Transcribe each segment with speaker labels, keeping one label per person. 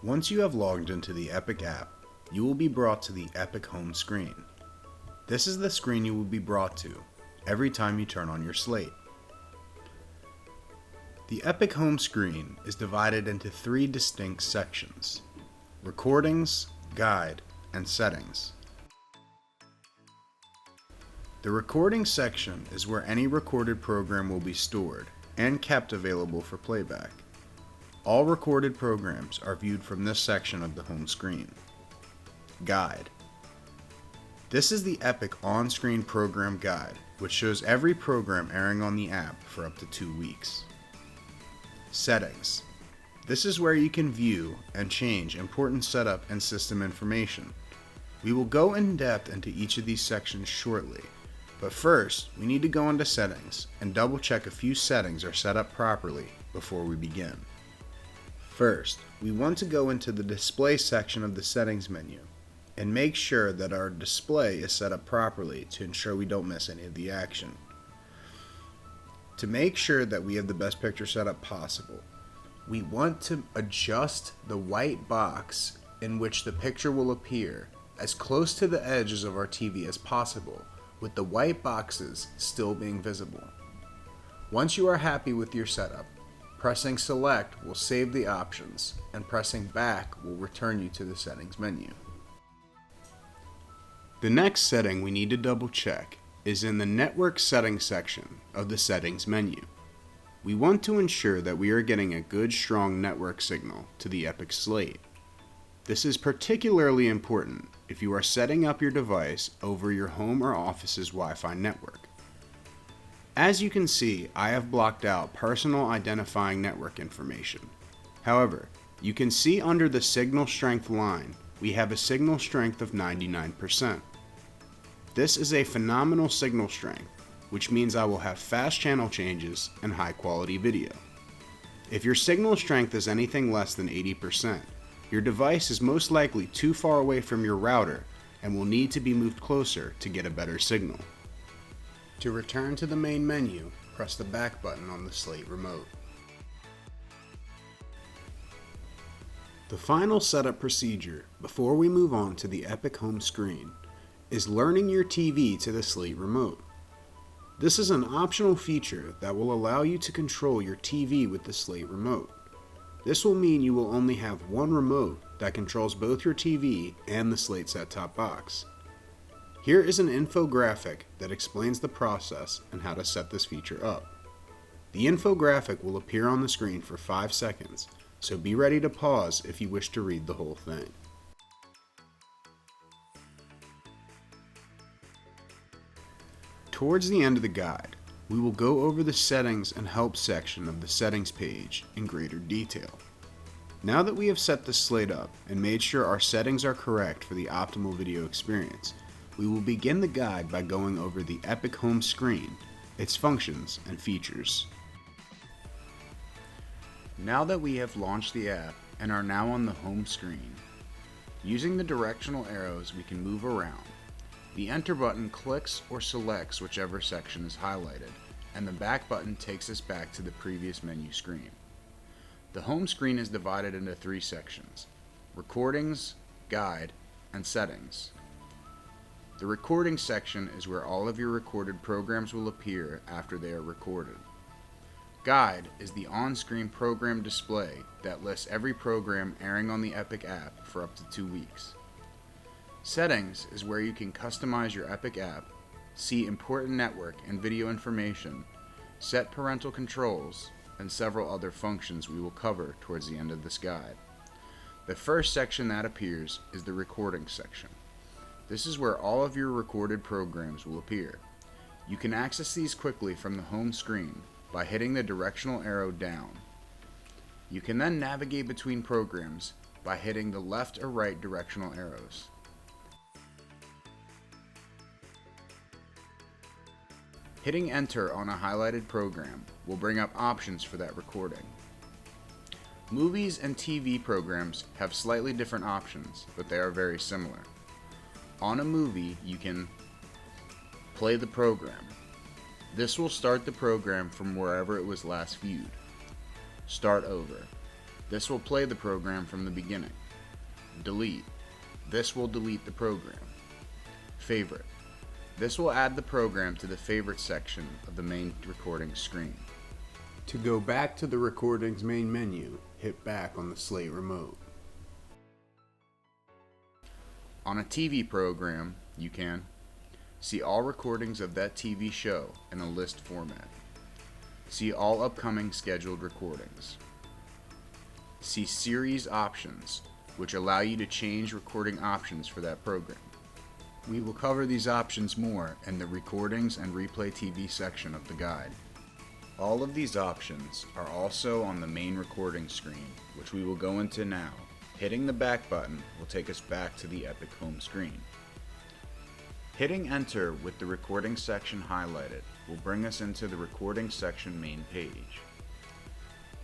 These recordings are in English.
Speaker 1: Once you have logged into the Epic app, you will be brought to the Epic home screen. This is the screen you will be brought to every time you turn on your Slate. The Epic home screen is divided into three distinct sections: Recordings, Guide, and Settings. The Recording section is where any recorded program will be stored and kept available for playback. All recorded programs are viewed from this section of the home screen. Guide. This is the Epic on-screen program guide, which shows every program airing on the app for up to 2 weeks. Settings. This is where you can view and change important setup and system information. We will go in depth into each of these sections shortly, but first we need to go into Settings and double check a few settings are set up properly before we begin. First, we want to go into the Display section of the Settings menu and make sure that our display is set up properly to ensure we don't miss any of the action. To make sure that we have the best picture setup possible, we want to adjust the white box in which the picture will appear as close to the edges of our TV as possible, with the white boxes still being visible. Once you are happy with your setup, pressing Select will save the options, and pressing Back will return you to the Settings menu. The next setting we need to double check is in the Network Settings section of the Settings menu. We want to ensure that we are getting a good, strong network signal to the Epic Slate. This is particularly important if you are setting up your device over your home or office's Wi-Fi network. As you can see, I have blocked out personal identifying network information. However, you can see under the signal strength line, we have a signal strength of 99%. This is a phenomenal signal strength, which means I will have fast channel changes and high quality video. If your signal strength is anything less than 80%, your device is most likely too far away from your router and will need to be moved closer to get a better signal. To return to the main menu, press the back button on the Slate remote. The final setup procedure before we move on to the Epic home screen is learning your TV to the Slate remote. This is an optional feature that will allow you to control your TV with the Slate remote. This will mean you will only have one remote that controls both your TV and the Slate set-top box. Here is an infographic that explains the process and how to set this feature up. The infographic will appear on the screen for 5 seconds, so be ready to pause if you wish to read the whole thing. Towards the end of the guide, we will go over the Settings and Help section of the Settings page in greater detail. Now that we have set the Slate up and made sure our settings are correct for the optimal video experience, we will begin the guide by going over the Epic home screen, its functions and features. Now that we have launched the app and are now on the home screen, using the directional arrows we can move around. The Enter button clicks or selects whichever section is highlighted, and the Back button takes us back to the previous menu screen. The home screen is divided into 3 sections: Recordings, Guide, and Settings. The Recording section is where all of your recorded programs will appear after they are recorded. Guide is the on-screen program display that lists every program airing on the Epic app for up to 2 weeks. Settings is where you can customize your Epic app, see important network and video information, set parental controls, and several other functions we will cover towards the end of this guide. The first section that appears is the Recording section. This is where all of your recorded programs will appear. You can access these quickly from the home screen by hitting the directional arrow down. You can then navigate between programs by hitting the left or right directional arrows. Hitting Enter on a highlighted program will bring up options for that recording. Movies and TV programs have slightly different options, but they are very similar. On a movie, you can play the program. This will start the program from wherever it was last viewed. Start over. This will play the program from the beginning. Delete. This will delete the program. Favorite. This will add the program to the Favorites section of the main recording screen. To go back to the recording's main menu, hit back on the Slate remote. On a TV program, you can see all recordings of that TV show in a list format. See all upcoming scheduled recordings. See series options, which allow you to change recording options for that program. We will cover these options more in the Recordings and Replay TV section of the guide. All of these options are also on the main recording screen, which we will go into now. Hitting the back button will take us back to the Epic home screen. Hitting enter with the recording section highlighted will bring us into the recording section main page.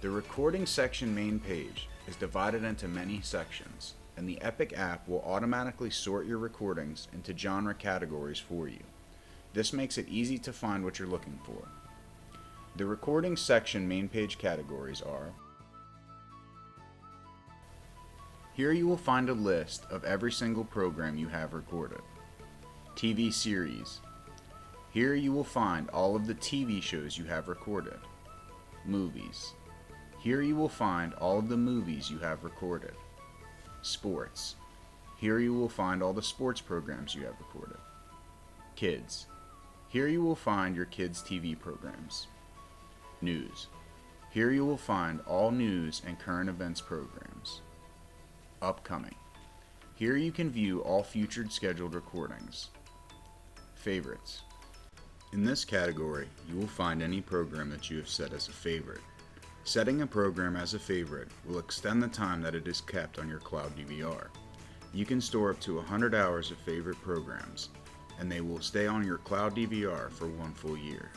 Speaker 1: The recording section main page is divided into many sections, and the Epic app will automatically sort your recordings into genre categories for you. This makes it easy to find what you're looking for. The recording section main page categories are: here you will find a list of every single program you have recorded. TV series. Here you will find all of the TV shows you have recorded. Movies. Here you will find all of the movies you have recorded. Sports. Here you will find all the sports programs you have recorded. Kids. Here you will find your kids' TV programs. News. Here you will find all news and current events programs. Upcoming. Here you can view all future scheduled recordings. Favorites. In this category, you will find any program that you have set as a favorite. Setting a program as a favorite will extend the time that it is kept on your cloud DVR. You can store up to 100 hours of favorite programs, and they will stay on your cloud DVR for 1 full year.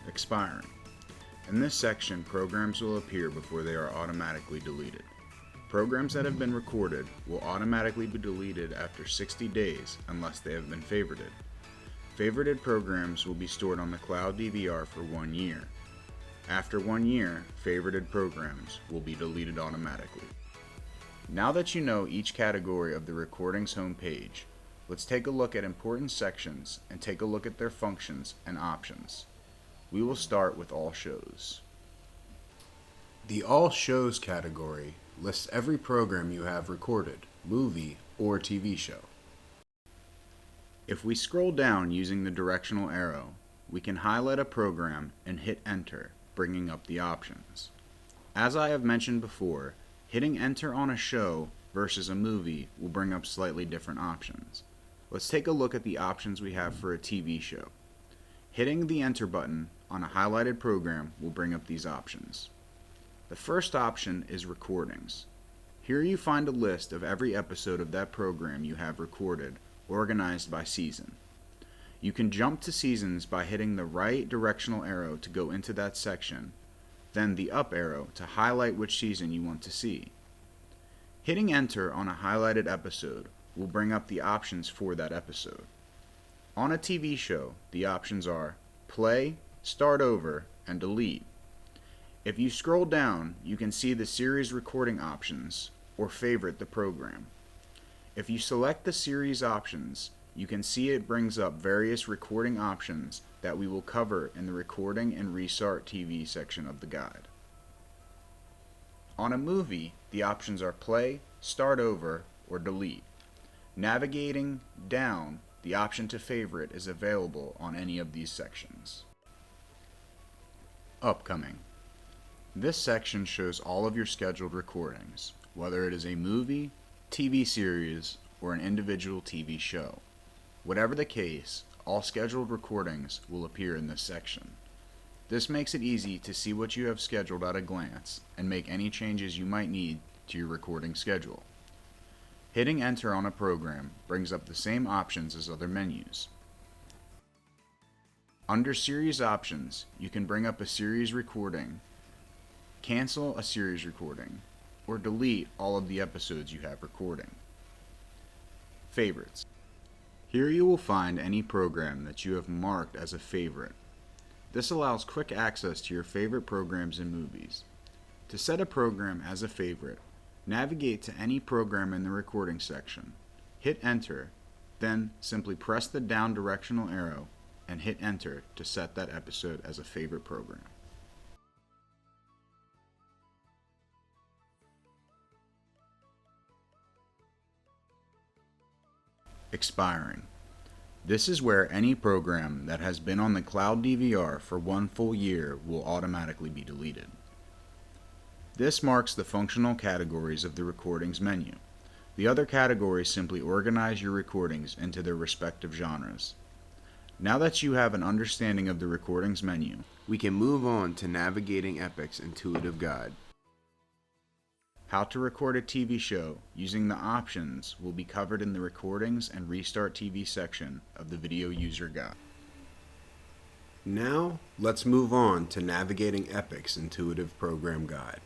Speaker 1: Expiring. In this section, programs will appear before they are automatically deleted. Programs that have been recorded will automatically be deleted after 60 days unless they have been favorited. Favorited programs will be stored on the cloud DVR for 1 year. After 1 year, favorited programs will be deleted automatically. Now that you know each category of the recording's home page, let's take a look at important sections and take a look at their functions and options. We will start with All Shows. The All Shows category lists every program you have recorded, movie or TV show. If we scroll down using the directional arrow, we can highlight a program and hit enter, bringing up the options. As I have mentioned before, hitting enter on a show versus a movie will bring up slightly different options. Let's take a look at the options we have for a TV show. Hitting the enter button on a highlighted program will bring up these options. The first option is recordings. Here you find a list of every episode of that program you have recorded, organized by season. You can jump to seasons by hitting the right directional arrow to go into that section, then the up arrow to highlight which season you want to see. Hitting enter on a highlighted episode will bring up the options for that episode. On a TV show, the options are play, start over, and delete. If you scroll down, you can see the series recording options or favorite the program. If you select the series options, you can see it brings up various recording options that we will cover in the Recording and Restart TV section of the guide. On a movie, the options are play, start over, or delete. Navigating down, the option to favorite is available on any of these sections. Upcoming. This section shows all of your scheduled recordings, whether it is a movie, TV series, or an individual TV show. Whatever the case, all scheduled recordings will appear in this section. This makes it easy to see what you have scheduled at a glance and make any changes you might need to your recording schedule. Hitting enter on a program brings up the same options as other menus. Under series options, you can bring up a series recording, cancel a series recording, or delete all of the episodes you have recording. Favorites. Here you will find any program that you have marked as a favorite. This allows quick access to your favorite programs and movies. To set a program as a favorite, navigate to any program in the recording section, hit enter, then simply press the down directional arrow and hit enter to set that episode as a favorite program. Expiring. This is where any program that has been on the cloud DVR for 1 full year will automatically be deleted. This marks the functional categories of the recordings menu. The other categories simply organize your recordings into their respective genres. Now that you have an understanding of the recordings menu,
Speaker 2: we can move on to navigating Epic's intuitive guide.
Speaker 1: How to record a TV show using the options will be covered in the Recordings and Restart TV section of the Video User Guide.
Speaker 2: Now, let's move on to navigating Epic's intuitive program guide.